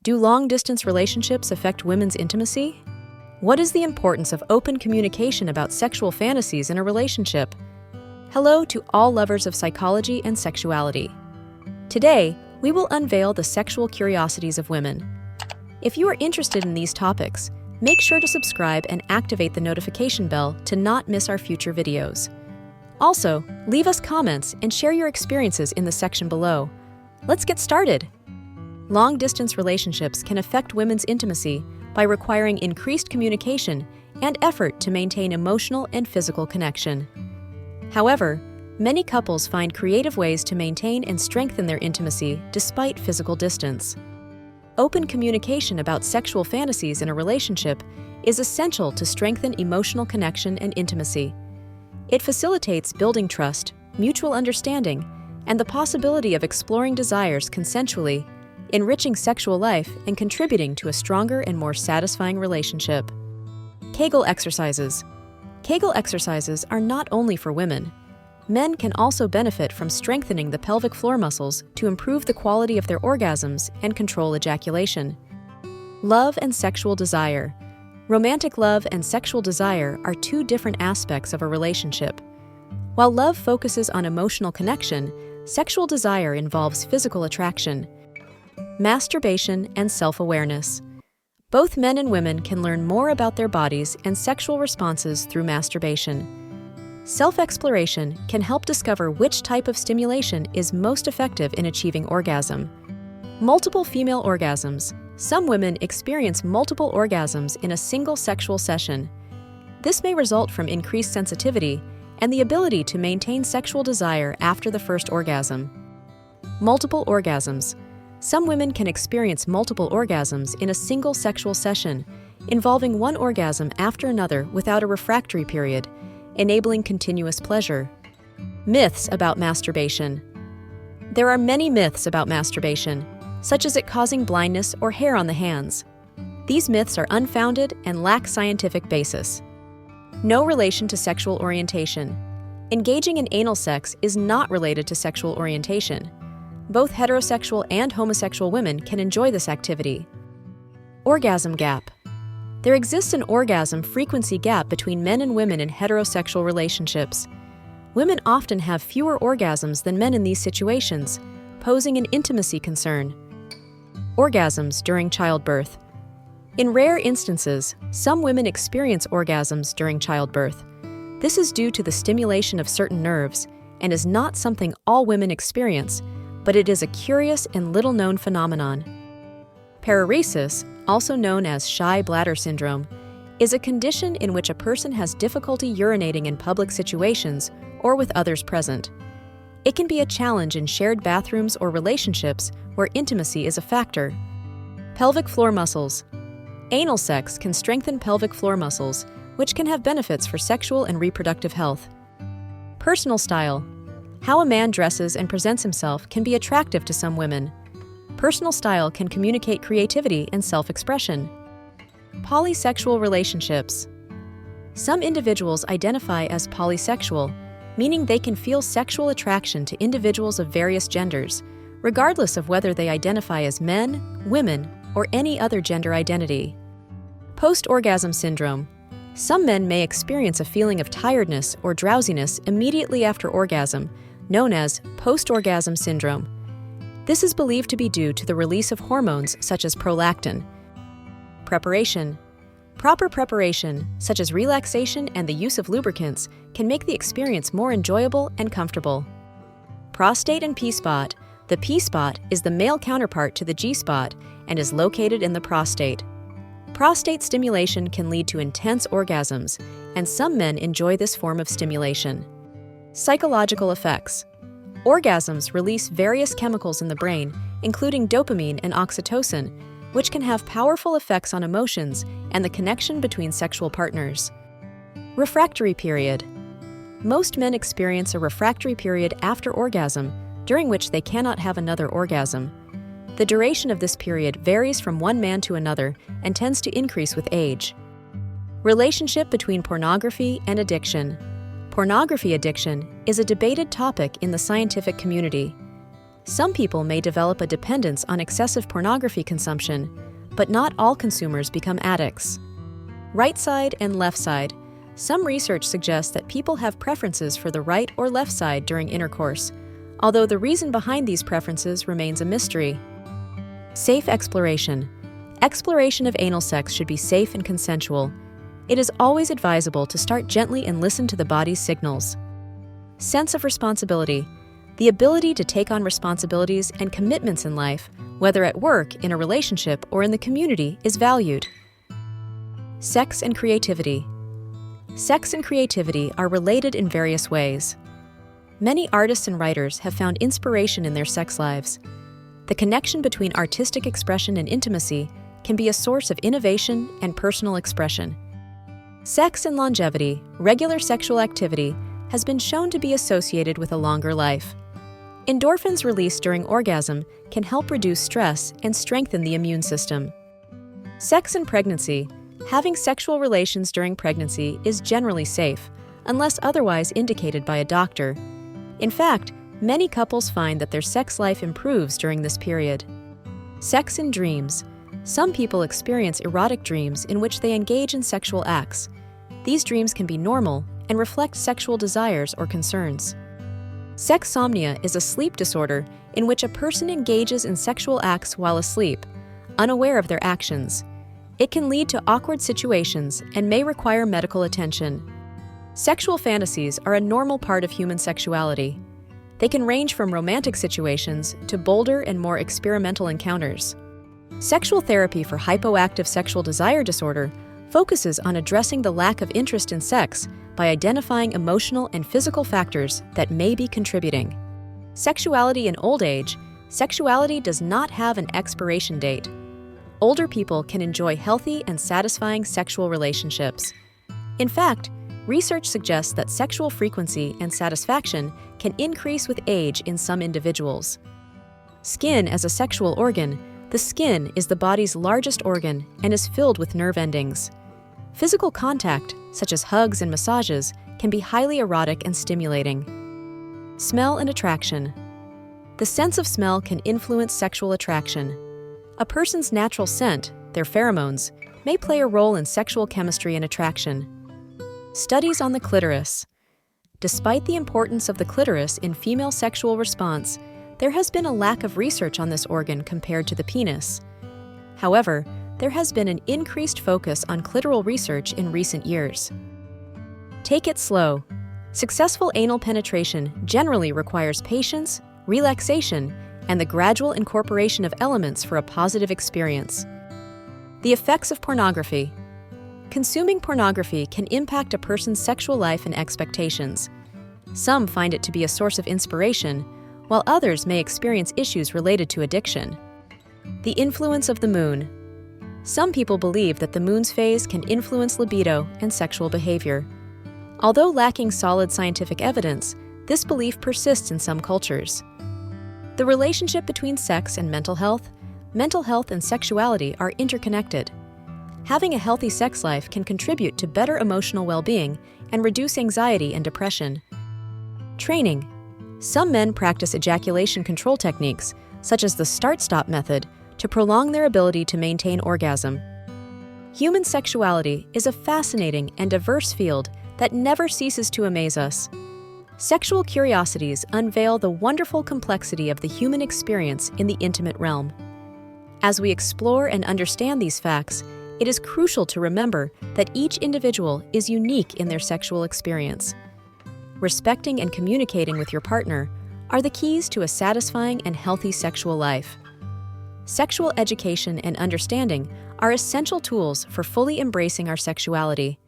Do long-distance relationships affect women's intimacy? What is the importance of open communication about sexual fantasies in a relationship? Hello to all lovers of psychology and sexuality. Today, we will unveil the sexual curiosities of women. If you are interested in these topics, make sure to subscribe and activate the notification bell to not miss our future videos. Also, leave us comments and share your experiences in the section below. Let's get started. Long-distance relationships can affect women's intimacy by requiring increased communication and effort to maintain emotional and physical connection. However, many couples find creative ways to maintain and strengthen their intimacy despite physical distance. Open communication about sexual fantasies in a relationship is essential to strengthen emotional connection and intimacy. It facilitates building trust, mutual understanding, and the possibility of exploring desires consensually, enriching sexual life and contributing to a stronger and more satisfying relationship. Kegel exercises. Kegel exercises are not only for women. Men can also benefit from strengthening the pelvic floor muscles to improve the quality of their orgasms and control ejaculation. Love and sexual desire. Romantic love and sexual desire are two different aspects of a relationship. While love focuses on emotional connection, sexual desire involves physical attraction. Masturbation and self-awareness. Both men and women can learn more about their bodies and sexual responses through masturbation. Self-exploration can help discover which type of stimulation is most effective in achieving orgasm. Multiple female orgasms. Some women experience multiple orgasms in a single sexual session. This may result from increased sensitivity and the ability to maintain sexual desire after the first orgasm. Multiple orgasms. Some women can experience multiple orgasms in a single sexual session, involving one orgasm after another without a refractory period, enabling continuous pleasure. Myths about masturbation. There are many myths about masturbation, such as it causing blindness or hair on the hands. These myths are unfounded and lack scientific basis. No relation to sexual orientation. Engaging in anal sex is not related to sexual orientation. Both heterosexual and homosexual women can enjoy this activity. Orgasm gap. There exists an orgasm frequency gap between men and women in heterosexual relationships. Women often have fewer orgasms than men in these situations, posing an intimacy concern. Orgasms during childbirth. In rare instances, some women experience orgasms during childbirth. This is due to the stimulation of certain nerves and is not something all women experience, but it is a curious and little-known phenomenon. Paresis, also known as shy bladder syndrome, is a condition in which a person has difficulty urinating in public situations or with others present. It can be a challenge in shared bathrooms or relationships where intimacy is a factor. Pelvic floor muscles. Anal sex can strengthen pelvic floor muscles, which can have benefits for sexual and reproductive health. Personal style. How a man dresses and presents himself can be attractive to some women. Personal style can communicate creativity and self-expression. Polysexual relationships. Some individuals identify as polysexual, meaning they can feel sexual attraction to individuals of various genders, regardless of whether they identify as men, women, or any other gender identity. Post-orgasm syndrome. Some men may experience a feeling of tiredness or drowsiness immediately after orgasm, known as post-orgasm syndrome. This is believed to be due to the release of hormones such as prolactin. Preparation. Proper preparation, such as relaxation and the use of lubricants, can make the experience more enjoyable and comfortable. Prostate and P-spot. The P-spot is the male counterpart to the G-spot and is located in the prostate. Prostate stimulation can lead to intense orgasms, and some men enjoy this form of stimulation. Psychological effects. Orgasms release various chemicals in the brain, including dopamine and oxytocin, which can have powerful effects on emotions and the connection between sexual partners. Refractory period. Most men experience a refractory period after orgasm, during which they cannot have another orgasm. The duration of this period varies from one man to another and tends to increase with age. Relationship between pornography and addiction. Pornography addiction is a debated topic in the scientific community. Some people may develop a dependence on excessive pornography consumption, but not all consumers become addicts. Right side and left side. Some research suggests that people have preferences for the right or left side during intercourse, although the reason behind these preferences remains a mystery. Safe exploration. Exploration of anal sex should be safe and consensual. It is always advisable to start gently and listen to the body's signals. Sense of responsibility. The ability to take on responsibilities and commitments in life, whether at work, in a relationship, or in the community, is valued. Sex and creativity. Sex and creativity are related in various ways. Many artists and writers have found inspiration in their sex lives. The connection between artistic expression and intimacy can be a source of innovation and personal expression. Sex and longevity, regular sexual activity, has been shown to be associated with a longer life. Endorphins released during orgasm can help reduce stress and strengthen the immune system. Sex and pregnancy. Having sexual relations during pregnancy is generally safe, unless otherwise indicated by a doctor. In fact, many couples find that their sex life improves during this period. Sex in dreams. Some people experience erotic dreams in which they engage in sexual acts. These dreams can be normal and reflect sexual desires or concerns. Sexsomnia is a sleep disorder in which a person engages in sexual acts while asleep, unaware of their actions. It can lead to awkward situations and may require medical attention. Sexual fantasies are a normal part of human sexuality. They can range from romantic situations to bolder and more experimental encounters. Sexual therapy for hypoactive sexual desire disorder focuses on addressing the lack of interest in sex by identifying emotional and physical factors that may be contributing. Sexuality in old age. Sexuality does not have an expiration date. Older people can enjoy healthy and satisfying sexual relationships. In fact, research suggests that sexual frequency and satisfaction can increase with age in some individuals. Skin as a sexual organ. The skin is the body's largest organ and is filled with nerve endings. Physical contact, such as hugs and massages, can be highly erotic and stimulating. Smell and attraction. The sense of smell can influence sexual attraction. A person's natural scent, their pheromones, may play a role in sexual chemistry and attraction. Studies on the clitoris. Despite the importance of the clitoris in female sexual response, there has been a lack of research on this organ compared to the penis. However, there has been an increased focus on clitoral research in recent years. Take it slow. Successful anal penetration generally requires patience, relaxation, and the gradual incorporation of elements for a positive experience. The effects of pornography. Consuming pornography can impact a person's sexual life and expectations. Some find it to be a source of inspiration, while others may experience issues related to addiction. The influence of the moon. Some people believe that the moon's phase can influence libido and sexual behavior. Although lacking solid scientific evidence, this belief persists in some cultures. The relationship between sex and mental health and sexuality are interconnected. Having a healthy sex life can contribute to better emotional well-being and reduce anxiety and depression. Training. Some men practice ejaculation control techniques, such as the start-stop method, to prolong their ability to maintain orgasm. Human sexuality is a fascinating and diverse field that never ceases to amaze us. Sexual curiosities unveil the wonderful complexity of the human experience in the intimate realm. As we explore and understand these facts, it is crucial to remember that each individual is unique in their sexual experience. Respecting and communicating with your partner are the keys to a satisfying and healthy sexual life. Sexual education and understanding are essential tools for fully embracing our sexuality.